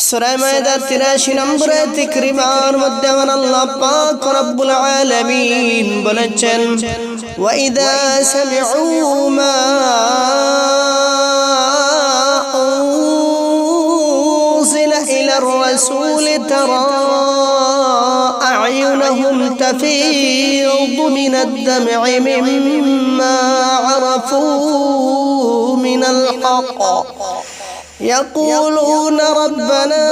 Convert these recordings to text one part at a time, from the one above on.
সূরা মায়েদা 83 নম্বর আয়াতে কারিমার মধ্যে আমার আল্লাহ পাক রব্বুল আলামিন বলেছেন ওয়া ইযা সামি'উ মা উনজিলা ইলার রাসূল তারা আ'য়ুনহুম তাফীদু মিনাদ দাম'i মিম্মা আরাফু মিনাল হক يقولون ربنا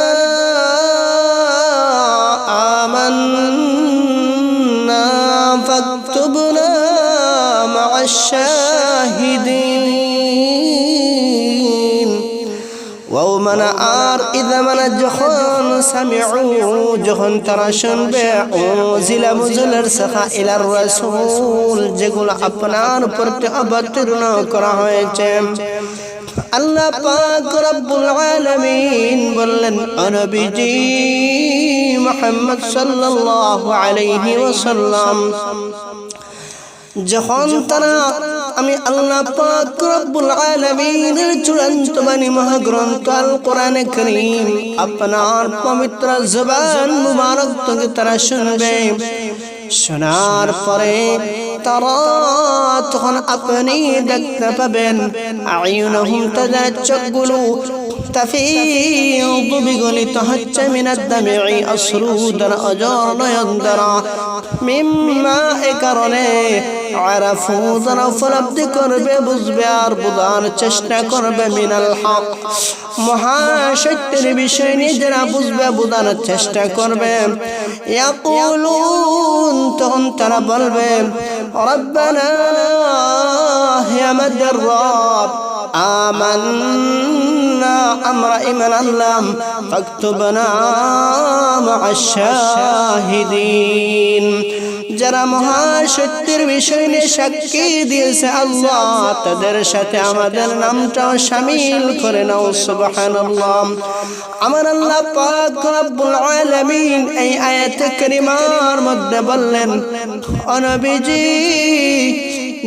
آمنا فاكتبنا مع الشاهدين ومن إذا من جخون سمعوا جخون ترشن بأنزل مزلر سخا إلى الرسول جگل أپنان پرت أبترنا كراهيچه আল্লাহ পাক রব্বুল আলামিন বললেন নবীজি মুহাম্মদ সাল্লাল্লাহু আলাইহি ওয়াসাল্লাম যখন তারা আমি আল্লাহ পাক রব্বুল আলামিনের চূড়ান্ত বাণী মহাগ্রন্থ আল কোরআনে কারীম আপনার পবিত্র জবান মুবারক থেকে তারা শুনবে শোনার পরে তারা তখন আপনি দেখতে পাবেন আয়ুনহুম তাদের চোখগুলো তাফীদু বিগলিত হচ্ছে মিনাদ দাম'i অশ্রুদ্বারা অজর নয়ন দ্বারা মিম্মা এ কারণে আরাফু যারা উপলব্ধি করবে বুঝবে আর বোঝার চেষ্টা করবে মিনাল হক মহাসত্যের বিষয় নিয়ে যারা বুঝবে বোঝার চেষ্টা করবে ইয়াকুলুন তখন তারা বলবে রব্বানা হে আমাদের রব আমান্না আমরা ঈমান আনলাম ফাকতুবনা মা'আশ শাহিদিন যারা মহাসত্যের বিষয় নিয়ে সাক্ষী দিয়েছে আল্লাহ তাদের সাথে আমাদের নামটাও শামিল করে নাও সুবহানাল্লাহ আমার আল্লাহ পাক রব্বুল আলামিন এই আয়াতে কারিমার মধ্যে বললেন ও নবীজি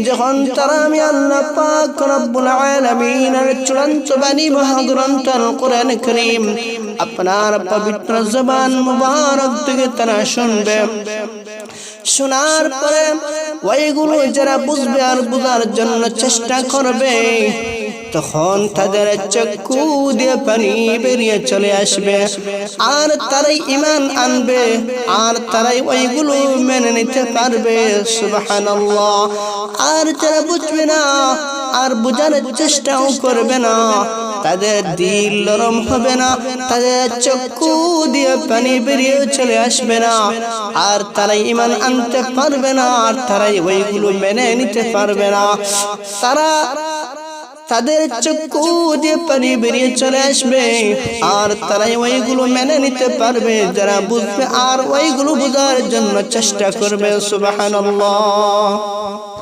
যখন তারা আমি আল্লাহ পাক রব্বুল আলামিনের চূড়ান্ত বাণী মহাগ্রন্থ আল কোরআন কারীম আপনার পবিত্র জবান মুবারক থেকে তারা শুনবে শোনার পরে ওইগুলো যারা বুঝবে আর বোঝার জন্য চেষ্টা করবে তখন তাদের চক্ষু দিয়ে পানি বেরিয়ে চলে আসবে আর তারাই ঈমান আনবে আর তারাই ওইগুলো মেনে নিতে পারবে সুবহানাল্লাহ আর যারা বুঝবে না আর বোঝার চেষ্টাও করবে না তাদের দিল নরম হবে না তাদের চক্ষু দিয়ে পানি বেরিয়ে চলে আসবে না আর তারাই ঈমান আনতে পারবে না আর তারাই ওইগুলো মেনে নিতে পারবে না তাদের চক্ষু দিয়ে পানি বেরিয়ে চলে আসবে আর তারাই ওইগুলো মেনে নিতে পারবে যারা বুঝবে আর ওইগুলো বোঝার জন্য চেষ্টা করবে সুবহানাল্লাহ।